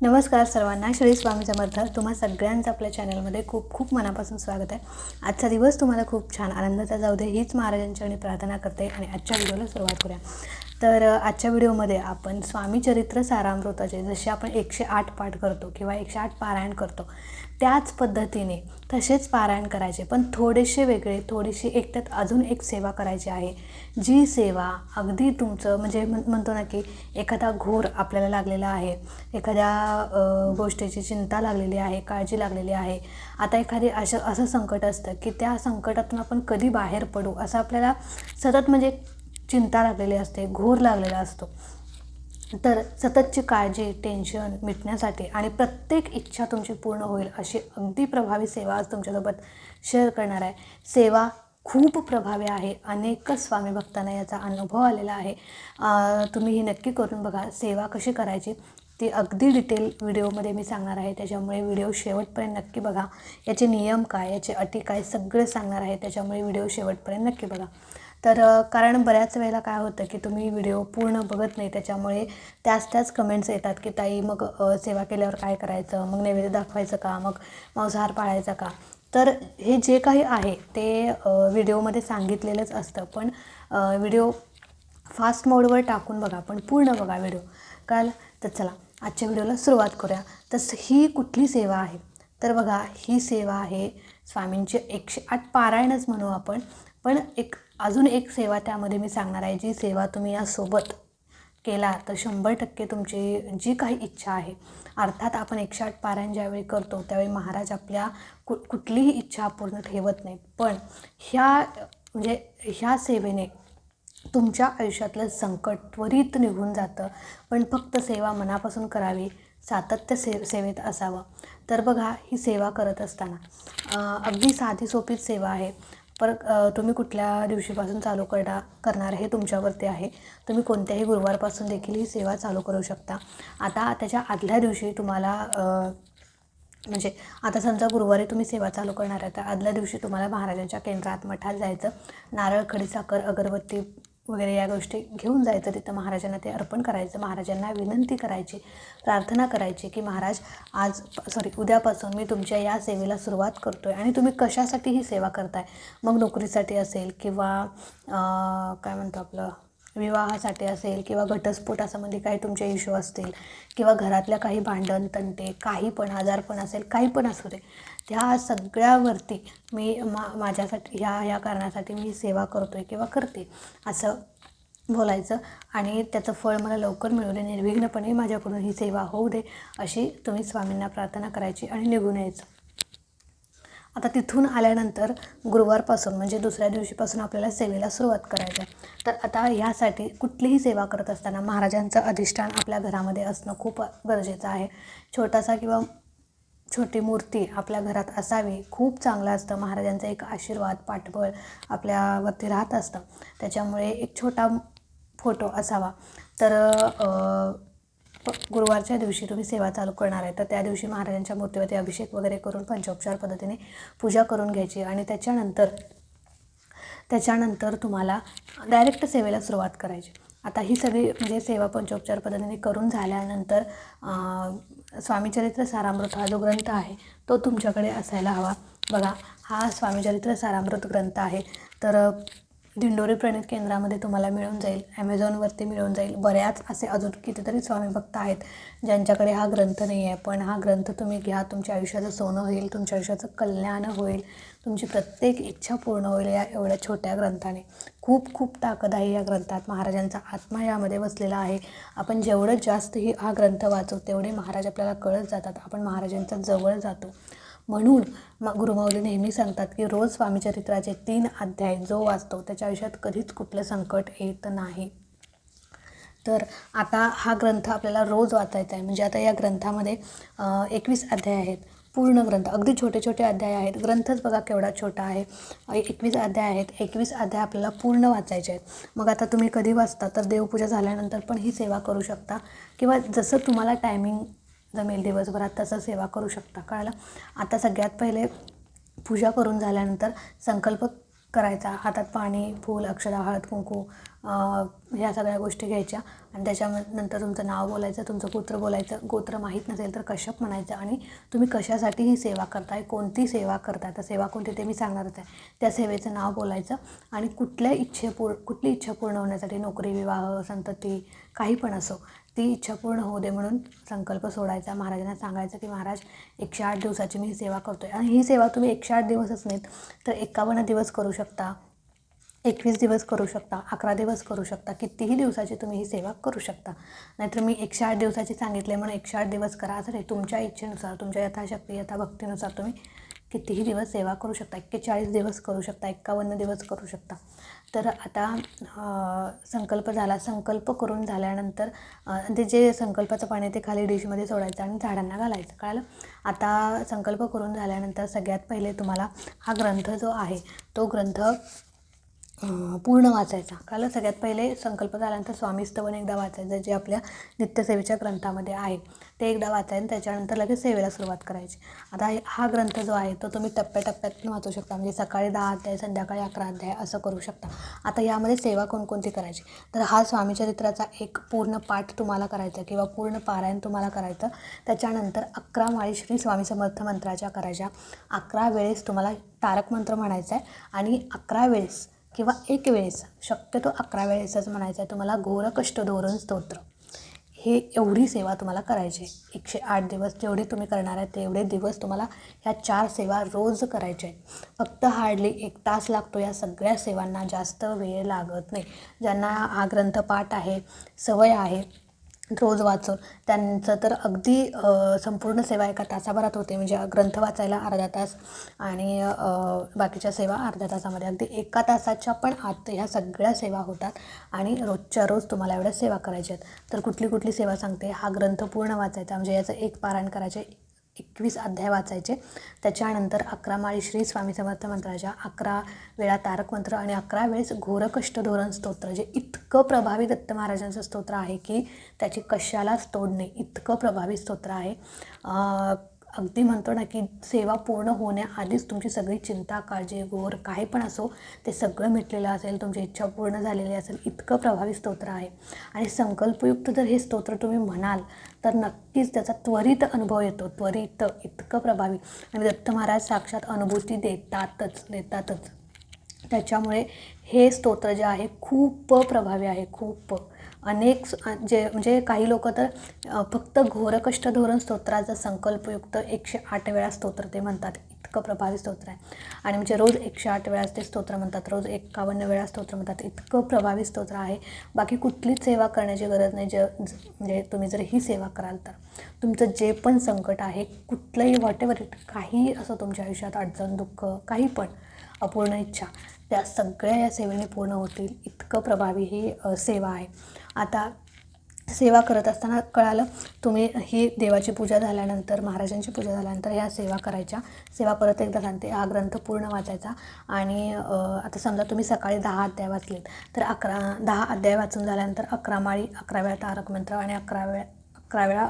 नमस्कार सर्वांना. श्री स्वामी समर्थ. तुम्हा सगळ्यांचं आपल्या चॅनलमध्ये खूप खूप मनापासून स्वागत आहे. आजचा दिवस तुम्हाला खूप छान आनंदाचा जाऊ दे हीच महाराजांच्याकडे प्रार्थना करते आणि आजच्या व्हिडिओला सुरुवात करूया. तर आजच्या व्हिडिओमध्ये आपण स्वामी चरित्र सारामृताचे जसे आपण 108 पाठ करतो किंवा 108 पारायण करतो त्याच पद्धतीने तसेच पारायण करायचे, पण थोडेसे वेगळे, थोडीशी एक त्यात अजून एक सेवा करायची आहे. जी सेवा अगदी तुमचं म्हणजे म्हणतो ना की एखादा घोर आपल्याला लागलेला आहे, एखाद्या गोष्टीची चिंता लागलेली आहे, काळजी लागलेली आहे. आता एखादी असं संकट असतं की त्या संकटातून आपण कधी बाहेर पडू असं आपल्याला सतत म्हणजे चिंता लागलेली असते, घोर लागलेला असतो. तर सततची काळजी, टेन्शन मिटण्यासाठी आणि प्रत्येक इच्छा तुमची पूर्ण होईल अशी अगदी प्रभावी सेवा आज तुमच्यासोबत शेअर करणार आहे. सेवा खूप प्रभावी आहे. अनेक स्वामी भक्तांना याचा अनुभव आलेला आहे. तुम्ही ही नक्की करून बघा. सेवा कशी करायची ती अगदी डिटेल व्हिडिओमध्ये मी सांगणार आहे, त्याच्यामुळे व्हिडिओ शेवटपर्यंत नक्की बघा. याचे नियम काय, याचे अटी काय सगळे सांगणार आहे, त्याच्यामुळे व्हिडिओ शेवटपर्यंत नक्की बघा. तर कारण बऱ्याच वेळेला काय होतं की तुम्ही व्हिडिओ पूर्ण बघत नाही, त्याच्यामुळे त्याच कमेंट्स येतात की ताई मग सेवा केल्यावर काय करायचं, मग नैवेद्य दाखवायचं का, मग मांसाहार पाळायचा का. तर हे जे काही आहे ते व्हिडिओमध्ये सांगितलेलंच असतं, पण व्हिडिओ फास्ट मोडवर टाकून बघा, पण पूर्ण बघा व्हिडिओ. कळलं? तर चला आजच्या व्हिडिओला सुरुवात करूया. तर ही कुठली सेवा आहे तर बघा, ही सेवा आहे स्वामींची 108 पारायणच म्हणू आपण, पण अजून एक सेवा त्यामध्ये मी सांगणार आहे. जी सेवा तुम्ही यासोबत केला तर 100% तुमची जी काही इच्छा आहे, अर्थात आपण 108 पारायण ज्यावेळी करतो त्यावेळी महाराज आपल्या कुठलीही इच्छा पूर्ण ठेवत नाहीत, पण ह्या सेवेने तुमच्या आयुष्यातलं संकट त्वरित निघून जातं. पण फक्त सेवा मनापासून करावी, सातत्य सेवेत असावं. तर बघा, ही सेवा करत असताना अगदी साधी सोपीच सेवा आहे. पर तुम्ही कुठल्या दिवशीपासून चालू करणार हे तुमच्यावरती आहे. तुम्ही कोणत्याही गुरुवारपासून देखील ही सेवा चालू करू शकता. आता त्याच्या आदल्या दिवशी तुम्हाला म्हणजे आता समजा गुरुवारी तुम्ही सेवा चालू करणार आहे, तर आदल्या दिवशी तुम्हाला महाराजांच्या केंद्रात मठात जायचं, नारळ, खडीसाखर, अगरबत्ती वगैरे या गोष्टी घेऊन जायचं. तिथं महाराजांना ते अर्पण करायचं. महाराजांना विनंती करायची, प्रार्थना करायची की महाराज उद्यापासून मी तुमच्या या सेवेला सुरुवात करतो आहे. आणि तुम्ही कशासाठी ही सेवा करताय, मग नोकरीसाठी असेल किंवा काय म्हणतो आपलं विवाहासाठी असेल किंवा घटस्फोटासंबंधी काही तुमचे इश्यू असतील किंवा घरातल्या काही भांडण तंटे, काही पण आजारपण असेल, काही पण असू दे, त्या सगळ्यावरती मी माझ्यासाठी ह्या कारणासाठी मी सेवा करतो आहे किंवा करते असं बोलायचं. आणि त्याचं फळ मला लवकर मिळू दे, निर्विघ्नपणे माझ्याकडून ही सेवा होऊ दे अशी तुम्ही स्वामींना प्रार्थना करायची आणि निघून यायचं. आता तिथून आल्यानंतर गुरुवारपासून म्हणजे दुसऱ्या दिवशीपासून आपल्याला सेवेला सुरुवात करायची आहे. तर आता ह्यासाठी कुठलीही सेवा करत असताना महाराजांचं अधिष्ठान आपल्या घरामध्ये असणं खूप गरजेचं आहे. छोटासा किंवा छोटी मूर्ती आपल्या घरात असावी, खूप चांगलं असतं. महाराजांचा एक आशीर्वाद, पाठबळ आपल्यावरती राहत असतं, त्याच्यामुळे एक छोटा फोटो असावा. तर गुरुवारच्या दिवशी तुम्ही सेवा चालू करणार आहे, तर त्या दिवशी महाराजांच्या मूर्तीवरती अभिषेक वगैरे करून पंचोपचार पद्धतीने पूजा करून घ्यायची आणि त्याच्यानंतर तुम्हाला डायरेक्ट सेवेला सुरुवात करायची. आता ही सगळी म्हणजे सेवा पंचोपचार पद्धतीने करून झाल्यानंतर स्वामीचरित्र सारामृत हा जो ग्रंथ आहे तो तुमच्याकडे असायला हवा. बघा, हा स्वामीचरित्र सारामृत ग्रंथ आहे. तर दिंडोरी प्रणित केंद्रामध्ये तुम्हाला मिळून जाईल, ॲमेझॉनवरती मिळून जाईल. बऱ्याच असे अजून कितीतरी स्वामी भक्त आहेत ज्यांच्याकडे हा ग्रंथ नाही आहे, पण हा ग्रंथ तुम्ही घ्या. तुमच्या आयुष्याचं सोनं होईल, तुमच्या आयुष्याचं कल्याण होईल, तुमची प्रत्येक इच्छा पूर्ण होईल या एवढ्या छोट्या ग्रंथाने. खूप खूप ताकद आहे या ग्रंथात. महाराजांचा आत्मा यामध्ये बसलेला आहे. आपण जेवढं जास्त हा ग्रंथ वाचू तेवढे महाराज आपल्याला कळत जातात, आपण महाराजांच्या जवळ जातो. म्हणून गुरुमाऊली नेहमी सांगतात की रोज स्वामीचरित्राचे 3 अध्याय जो वाचतो त्याच्या आयुष्यात कधीच कुठलं संकट येत नाही. तर आता हा ग्रंथ आपल्याला रोज वाचायचा आहे. म्हणजे आता या ग्रंथामध्ये 21 अध्याय आहेत. पूर्ण ग्रंथ अगदी छोटे छोटे अध्याय आहेत. ग्रंथच बघा केवढा छोटा आहे. 21 अध्याय आहेत. 21 अध्याय आपल्याला पूर्ण वाचायचे आहेत. मग आता तुम्ही कधी वाचता तर देवपूजा झाल्यानंतर पण ही सेवा करू शकता किंवा जसं तुम्हाला टायमिंग जमेल दिवसभरात तसं सेवा करू शकता. कळलं? आता सगळ्यात पहिले पूजा करून झाल्यानंतर संकल्प करायचा. हातात पाणी, फूल, अक्षदा, हळद, कुंकू ह्या सगळ्या गोष्टी घ्यायच्या आणि त्याच्यानंतर तुमचं नाव बोलायचं, तुमचं गोत्र बोलायचं. गोत्र माहीत नसेल तर कश्यप म्हणायचं आणि तुम्ही कशासाठी ही सेवा करताय, कोणती सेवा करताय, तर सेवा कोणती ते मी सांगणारच आहे. त्या सेवेचं नाव बोलायचं आणि कुठली इच्छा पूर्ण होण्यासाठी, नोकरी, विवाह, संतती काही पण असो, ती इच्छा पूर्ण होऊ दे म्हणून संकल्प सोडायचा. महाराजांना सांगायचं की महाराज 108 दिवसाची मी ही सेवा करतो आहे. आणि ही सेवा तुम्ही 108 दिवसच नाहीत तर 51 दिवस करू शकता, 21 दिवस करू शकता, 11 दिवस करू शकता, कितीही दिवसाची तुम्ही ही सेवा करू शकता. नाहीतर मी 108 दिवसाची सांगितले म्हणून 108 दिवस करा असं नाही. तुमच्या इच्छेनुसार, तुमच्या यथाशक्ती यथाभक्तीनुसार तुम्ही कितीही दिवस सेवा करू शकता. 41 दिवस करू शकता, 51 दिवस करू शकता. तर आता संकल्प झाला. संकल्प करून झाल्यानंतर ते जे संकल्पाचं पाणी ते खाली डिशमध्ये सोडायचं आणि झाडांना घालायचं. कळलं? आता संकल्प करून झाल्यानंतर सगळ्यात पहिले तुम्हाला हा ग्रंथ जो आहे तो ग्रंथ पूर्ण वाचायचा. कळलं? सगळ्यात पहिले संकल्प झाल्यानंतर स्वामी स्तवन एकदा वाचायचं, जे आपल्या नित्यसेवेच्या ग्रंथामध्ये आहे ते एकदा वाचायचं. त्याच्यानंतर लगेच सेवेला सुरुवात करायची. आता हा ग्रंथ जो आहे तो तुम्ही टप्प्याटप्प्यात वाचू शकता. म्हणजे सकाळी 10 अध्याय, संध्याकाळी 11 अध्याय असं करू शकता. आता यामध्ये सेवा कोणकोणती करायची, तर हा स्वामीचरित्राचा एक पूर्ण पाठ तुम्हाला करायचा किंवा पूर्ण पारायण तुम्हाला करायचं. त्याच्यानंतर 11 माळी श्री स्वामी समर्थ मंत्राच्या करायच्या. 11 वेळेस तुम्हाला तारक मंत्र म्हणायचा आहे आणि 11 वेळेस किंवा एक वेळेस, शक्यतो 11 वेळेसच म्हणायचं आहे तुम्हाला घोर कष्ट धोरण स्तोत्र. हे एवढी सेवा तुम्हाला करायची आहे. 108 दिवस जेवढे तुम्ही करणार आहे तेवढे दिवस तुम्हाला ह्या 4 सेवा रोज करायच्या आहेत. फक्त हार्डली 1 तास लागतो या सगळ्या सेवांना, जास्त वेळ लागत नाही. ज्यांना हा ग्रंथपाठ आहे, सवय आहे रोज वाचून, त्यांचं तर अगदी संपूर्ण सेवा 1 तासाभरात होते. म्हणजे ग्रंथ वाचायला अर्धा तास आणि बाकीच्या सेवा अर्ध्या तासामध्ये, अगदी 1 तासाच्या पण आत ह्या सगळ्या सेवा होतात आणि रोजच्या रोज तुम्हाला एवढ्या सेवा करायच्या आहेत. तर कुठली सेवा सांगते, हा ग्रंथ पूर्ण वाचायचा म्हणजे याचं एक पारायण करायचे, 21 अध्याय वाचायचे. त्याच्यानंतर 11 माळी श्री स्वामी समर्थ मंत्राच्या, 11 वेळा तारक मंत्र आणि 11 वेळेस घोर कष्ट धोरण स्तोत्र, जे इतकं प्रभावी दत्त महाराजांचं स्तोत्र आहे की त्याची कशालाच तोड नाही. इतकं प्रभावी स्तोत्र आहे. अगदी म्हणतो ना की सेवा पूर्ण होण्याआधीच तुमची सगळी चिंता, काळजी, घोर काही पण असो ते सगळं मिटलेलं असेल, तुमची इच्छा पूर्ण झालेली असेल. इतकं प्रभावी स्तोत्र आहे. आणि संकल्पयुक्त जर हे स्तोत्र तुम्ही म्हणाल तर नक्कीच त्याचा त्वरित अनुभव येतो. त्वरित इतकं प्रभावी. आणि दत्त महाराज साक्षात अनुभूती देतातच. त्याच्यामुळे हे स्तोत्र जे आहे खूप प्रभावी आहे. खूप अनेक म्हणजे काही लोक तर फक्त घोर कष्ट धोरण स्तोत्राचं संकल्पयुक्त 108 वेळा स्तोत्र ते म्हणतात. इतकं प्रभावी स्तोत्र आहे. आणि म्हणजे रोज 108 वेळा ते स्तोत्र म्हणतात, रोज 51 वेळा स्तोत्र म्हणतात. इतकं प्रभावी स्तोत्र आहे. बाकी कुठलीच सेवा करण्याची गरज नाही. म्हणजे तुम्ही जर ही सेवा कराल तर तुमचं जे पण संकट आहे, कुठलंही व्हॉटेवर काही असं तुमच्या आयुष्यात अडचण, दुःख, काही पण अपूर्ण इच्छा, त्या सगळ्या या सेवेने पूर्ण होतील. इतकं प्रभावी ही सेवा आहे. आता सेवा करत असताना कळालं, तुम्ही ही देवाची पूजा झाल्यानंतर, महाराजांची पूजा झाल्यानंतर ह्या सेवा करायच्या. सेवा परत एकदा सांगते, हा ग्रंथ पूर्ण वाचायचा. आणि आता समजा तुम्ही सकाळी 10 अध्याय वाचलेत तर 10 अध्याय वाचून झाल्यानंतर 11 माळी, 11 वेळा तारक मंत्र आणि 11 वेळा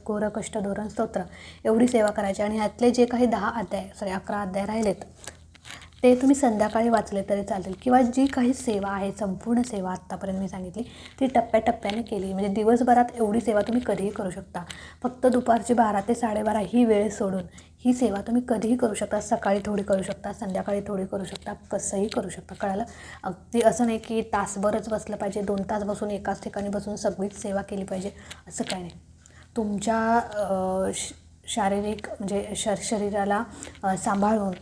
घोर कष्ट धोरण स्तोत्र एवढी सेवा करायची. आणि ह्यातले जे काही 11 अध्याय राहिलेत ते तुम्ही संध्याकाळी वाचले तरी चालेल. किंवा जी काही सेवा आहे, संपूर्ण सेवा आत्तापर्यंत मी सांगितली ती टप्प्याटप्प्याने केली. म्हणजे दिवसभरात एवढी सेवा तुम्ही कधीही करू शकता. फक्त दुपारची 12 ते 12:30 ही वेळ सोडून ही सेवा तुम्ही कधीही करू शकता. सकाळी थोडी करू शकता, संध्याकाळी थोडी करू शकता, कसंही करू शकता. कळालं? अगदी असं नाही की तासभरच बसलं पाहिजे, 2 तास बसून एकाच ठिकाणी बसून सगळीच सेवा केली पाहिजे, असं काही नाही. तुमच्या शारीरिक म्हणजे शरीराला सांभाळून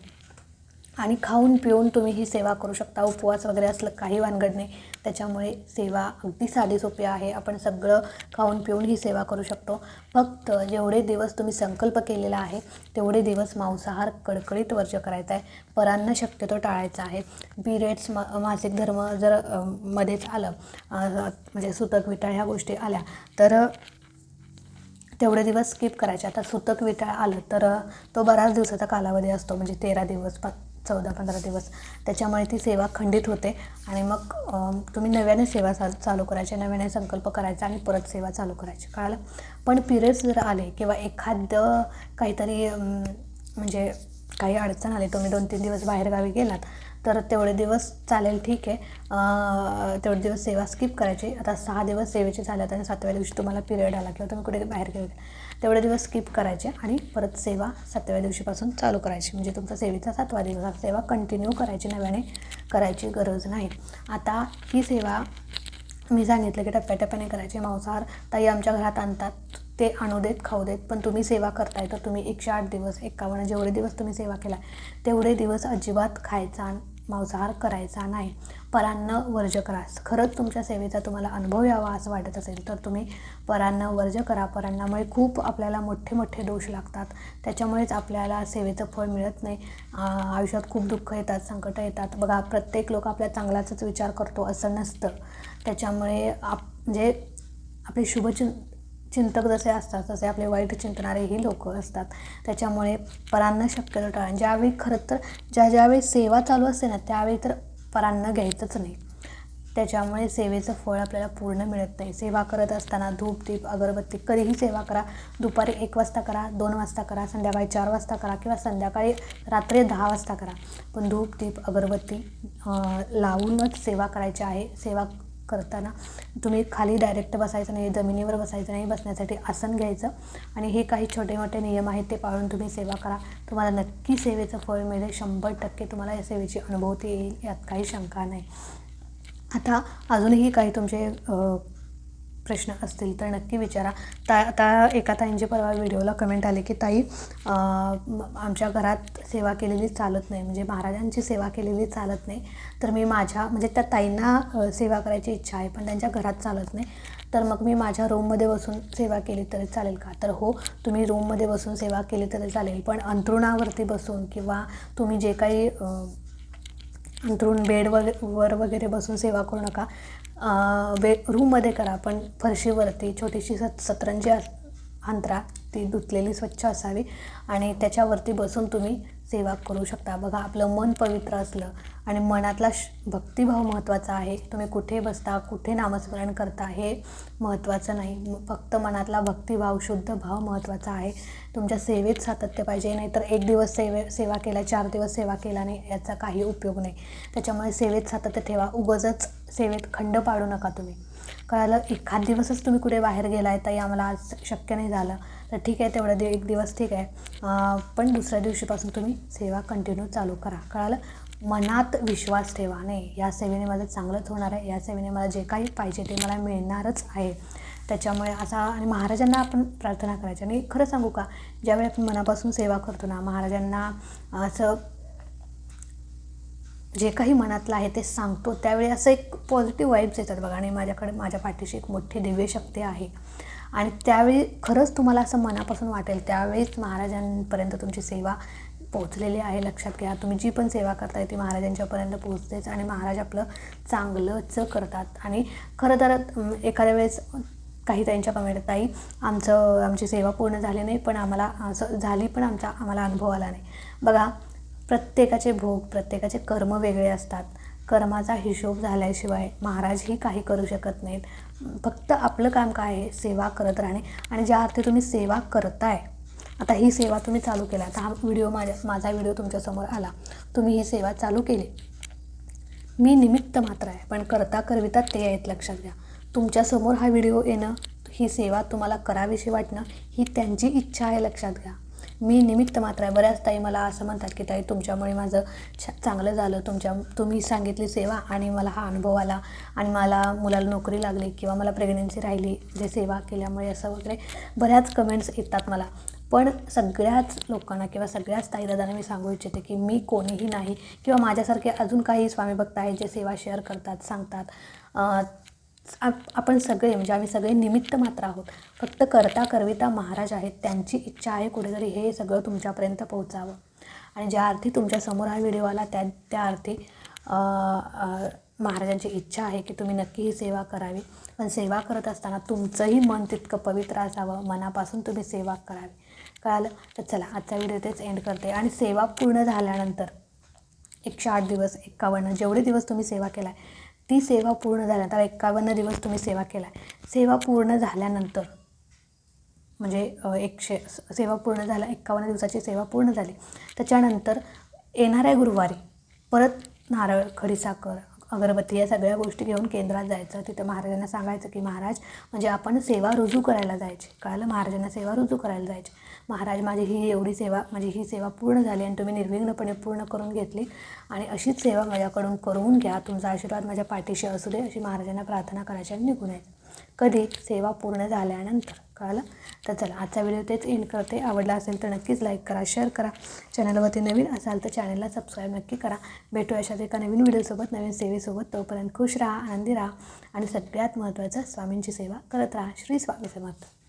आणि खाऊन पिऊन तुम्ही ही सेवा करू शकता. उपवास वगैरे असलं काही भानगड नाही. त्याच्यामुळे सेवा अगदी साधी सोपी आहे. आपण सगळं खाऊन पिऊन ही सेवा करू शकतो. फक्त जेवढे दिवस तुम्ही संकल्प केलेला आहे तेवढे दिवस मांसाहार कडकडीत वर्ज्य करायचा आहे. परान्न शक्यतो टाळायचा आहे. पिरियड्स, मासिक धर्म जर मध्येच आलं, म्हणजे सुतक विटाळ ह्या गोष्टी आल्या तर तेवढे दिवस स्किप करायचे. आता सुतक विटाळ आलं तर तो बराच दिवसाचा कालावधी असतो, म्हणजे 13 दिवस, 14-15 दिवस. त्याच्यामुळे ती सेवा खंडित होते आणि मग तुम्ही नव्याने सेवा चालू करायची, नव्याने संकल्प करायचा आणि परत सेवा चालू करायची. कळालं? पण पिरियड्स जर आले किंवा काहीतरी म्हणजे काही अडचण आली, तुम्ही 2-3 दिवस बाहेरगावी गेलात तर तेवढे दिवस चालेल, ठीक आहे. तेवढे दिवस सेवा स्किप करायची. आता 6 दिवस सेवेचे झाल्यात आणि 7व्या दिवशी तुम्हाला पिरियड आला किंवा तुम्ही कुठे बाहेर गेले, तेवढे दिवस स्किप करायचे आणि परत सेवा 7व्या दिवशीपासून चालू करायची. म्हणजे तुमचा सेवेचा 7वा दिवस. सेवा कंटिन्यू करायची, नव्याने करायची गरज नाही. आता ही सेवा मी सांगितलं की टप्प्याटप्प्याने करायची. मांसाहार ताई आमच्या घरात आणतात, ते आणू देत, खाऊ देत, पण तुम्ही सेवा करताय तर तुम्ही 108 दिवस 51 जेवढे दिवस तुम्ही सेवा केला तेवढे दिवस अजिबात खायचा मांसाहार करायचा नाही. परान्न वर्ज्य करा. खरंच तुमच्या सेवेचा तुम्हाला अनुभव यावा असं वाटत असेल तर तुम्ही परान्न वर्ज्य करा. परान्नामुळे खूप आपल्याला मोठे मोठे दोष लागतात, त्याच्यामुळेच आपल्याला सेवेचं फळ मिळत नाही. आयुष्यात खूप दुःख येतात, संकट येतात. बघा, प्रत्येक लोक आपल्या चांगलाच विचार करतो असं नसतं. त्याच्यामुळे म्हणजे आपले चिंतक जसे असतात तसे आपले वाईट चिंतणारेही लोक असतात. त्याच्यामुळे परान्न शक्यतो टाळा. ज्यावेळी खरं तर ज्यावेळी सेवा चालू असते ना त्यावेळी तर परान्न घ्यायचंच नाही. त्याच्यामुळे सेवेचं फळ आपल्याला पूर्ण मिळत नाही. सेवा करत असताना धूप दीप अगरबत्ती कधीही सेवा करा. दुपारी 1 वाजता करा, 2 वाजता करा, संध्याकाळी 4 वाजता करा किंवा संध्याकाळी रात्री 10 वाजता करा, पण धूप दीप अगरबत्ती लावूनच सेवा करायची आहे. सेवा करताना तुम्ही खाली डायरेक्ट बसायचं नाही, जमिनीवर बसायचं नाही. बसण्यासाठी आसन घ्यायचं आणि हे काही छोटे मोठे नियम आहेत ते पाळून तुम्ही सेवा करा. तुम्हाला नक्की सेवेचं फळ मिळेल. 100% तुम्हाला या सेवेची अनुभूती येईल, यात काही शंका नाही. आता अजूनही काही तुमचे प्रश्न असतील तर नक्की विचारा. आता एका ताईंची परवा व्हिडिओला कमेंट आली की ताई आमच्या घरात सेवा केलेली चालत नाही, म्हणजे महाराजांची सेवा केलेली चालत नाही. तर मी म्हणजे त्या ताईंना सेवा करायची इच्छा आहे पण त्यांच्या घरात चालत नाही, तर मग मी माझ्या रूममध्ये बसून सेवा केली तरी चालेल का? तर हो, तुम्ही रूममध्ये बसून सेवा केली तरी चालेल, पण अंथरुणावरती बसून किंवा तुम्ही जे काही अंथरूण बेडवर वगैरे बसून सेवा करू नका. रूममध्ये करा, पण फरशीवरती छोटीशी सतरंजी अंतरा, ती धुतलेली स्वच्छ असावी आणि त्याच्यावरती बसून तुम्ही सेवा करू शकता. बघा, आपलं मन पवित्र असलं आणि मनातला भक्तिभाव महत्त्वाचा आहे. तुम्ही कुठे बसता, कुठे नामस्मरण करता हे महत्त्वाचं नाही, फक्त मनातला भक्तिभाव, शुद्ध भाव महत्त्वाचा आहे. तुमच्या सेवेत सातत्य पाहिजे, नाहीतर 1 दिवस सेवा केला, 4 दिवस सेवा केला नाही, याचा काही उपयोग नाही. त्याच्यामुळे सेवेत सातत्य ठेवा. उगाचच सेवेत खंड पाडू नका तुम्ही. कळालं? एखाद दिवसच तुम्ही कुठे बाहेर गेलाय ताई आम्हाला आज शक्य नाही झालं, तर ठीक आहे, तेवढं 1 दिवस ठीक आहे, पण दुसऱ्या दिवशीपासून तुम्ही सेवा कंटिन्यू चालू करा. कळालं? मनात विश्वास ठेवा, नाही या सेवेने माझं चांगलंच होणार आहे, या सेवेने मला जे काही पाहिजे ते मला मिळणारच आहे. त्याच्यामुळे आणि महाराजांना आपण प्रार्थना करायची. आणि खरं सांगू का, ज्यावेळी आपण मनापासून सेवा करतो ना, महाराजांना असं जे काही मनातलं आहे ते सांगतो, त्यावेळी असं एक पॉझिटिव्ह वाईब्स येतात बघा. आणि माझ्या पाठीशी एक मोठी दिव्य शक्ती आहे आणि त्यावेळी खरंच तुम्हाला असं मनापासून वाटेल, त्यावेळीच महाराजांपर्यंत तुमची सेवा पोहोचलेली आहे. लक्षात घ्या, तुम्ही जी पण सेवा करताय ती महाराजांच्यापर्यंत पोहोचतेच आणि महाराज आपलं चांगलंच करतात. आणि खरं तर एखाद्या वेळेस काही त्यांच्या कमेंट, ताई आमची सेवा पूर्ण झाली नाही, पण आम्हाला असं झाली, पण आम्हाला अनुभव आला नाही. बघा, प्रत्येकाचे भोग, प्रत्येकाचे कर्म वेगळे असतात. कर्माचा हिशोब झाल्याशिवाय महाराजही काही करू शकत नाहीत. फक्त आपलं काम काय आहे, सेवा करत राहणे. आणि ज्या अर्थी तुम्ही सेवा करताय, आता ही सेवा तुम्ही चालू केला, आता माझा व्हिडिओ तुमच्यासमोर आला, तुम्ही ही सेवा चालू केली, मी निमित्त मात्र आहे, पण करता करविता ते आहेत. लक्षात घ्या, तुमच्यासमोर हा व्हिडिओ येणं, ही सेवा तुम्हाला करावीशी वाटणं, ही त्यांची इच्छा आहे. लक्षात घ्या, मी निमित्त मात्र आहे. बऱ्याच ताई मला असं म्हणतात की ताई तुमच्यामुळे माझं चांगलं झालं, तुम्ही सांगितली सेवा आणि मला हा अनुभव आला आणि मला मुलाला नोकरी लागली किंवा मला प्रेग्नेन्सी राहिली जे सेवा केल्यामुळे, असं वगैरे बऱ्याच कमेंट्स येतात मला. पण सगळ्याच लोकांना किंवा सगळ्याच ताईदादांना मी सांगू इच्छिते की मी कोणीही नाही, किंवा माझ्यासारखे अजून काही स्वामी भक्त आहेत जे सेवा शेअर करतात, सांगतात. आपण सगळे, म्हणजे आम्ही सगळे निमित्त मात्र आहोत. फक्त करता करविता महाराज आहेत, त्यांची इच्छा आहे कुठेतरी हे सगळं तुमच्यापर्यंत पोहोचावं. आणि ज्या अर्थी तुमच्यासमोर हा व्हिडिओ आला त्या अर्थी महाराजांची इच्छा आहे की तुम्ही नक्की ही सेवा करावी. पण सेवा करत असताना तुमचंही मन तितकं पवित्र असावं, मनापासून तुम्ही सेवा करावी. कळालं? तर चला, आजचा व्हिडिओ तेच एंड करते. आणि सेवा पूर्ण झाल्यानंतर 108 दिवस 51 जेवढे दिवस तुम्ही सेवा केला आहे, ती सेवा पूर्ण झाल्यानंतर 51 दिवस तुम्ही सेवा केला आहे, सेवा पूर्ण झाल्यानंतर म्हणजे सेवा पूर्ण झाल्या, 51 दिवसाची सेवा पूर्ण झाली, त्याच्यानंतर येणाऱ्या गुरुवारी परत नारळ, खडीसाखर, अगरबत्ती या सगळ्या गोष्टी घेऊन केंद्रात जायचं. तिथं महाराजांना सांगायचं की महाराज म्हणजे आपण सेवा रुजू करायला जायची. कळालं? महाराजांना सेवा रुजू करायला जायची. महाराज माझी ही सेवा पूर्ण झाली आणि तुम्ही निर्विघ्नपणे पूर्ण करून घेतली आणि अशीच सेवा माझ्याकडून करून घ्या. तुमचा आशीर्वाद माझ्या पाठीशी असू दे अशी महाराजांना प्रार्थना करायची आणि निघून यायचं. कधी? सेवा पूर्ण झाल्यानंतर. कळालं? तर चला आजचा व्हिडिओ तेच एंड करते. आवडला असेल तर नक्कीच लाईक करा, शेअर करा. चॅनलवरती नवीन असाल तर चॅनलला सबस्क्राईब नक्की करा. भेटू अशाच एका नवीन व्हिडिओसोबत, नवीन सेवेसोबत. तोपर्यंत खुश राहा, आनंदी राहा आणि सगळ्यात महत्त्वाचं स्वामींची सेवा करत राहा. श्री स्वामी समर्थ.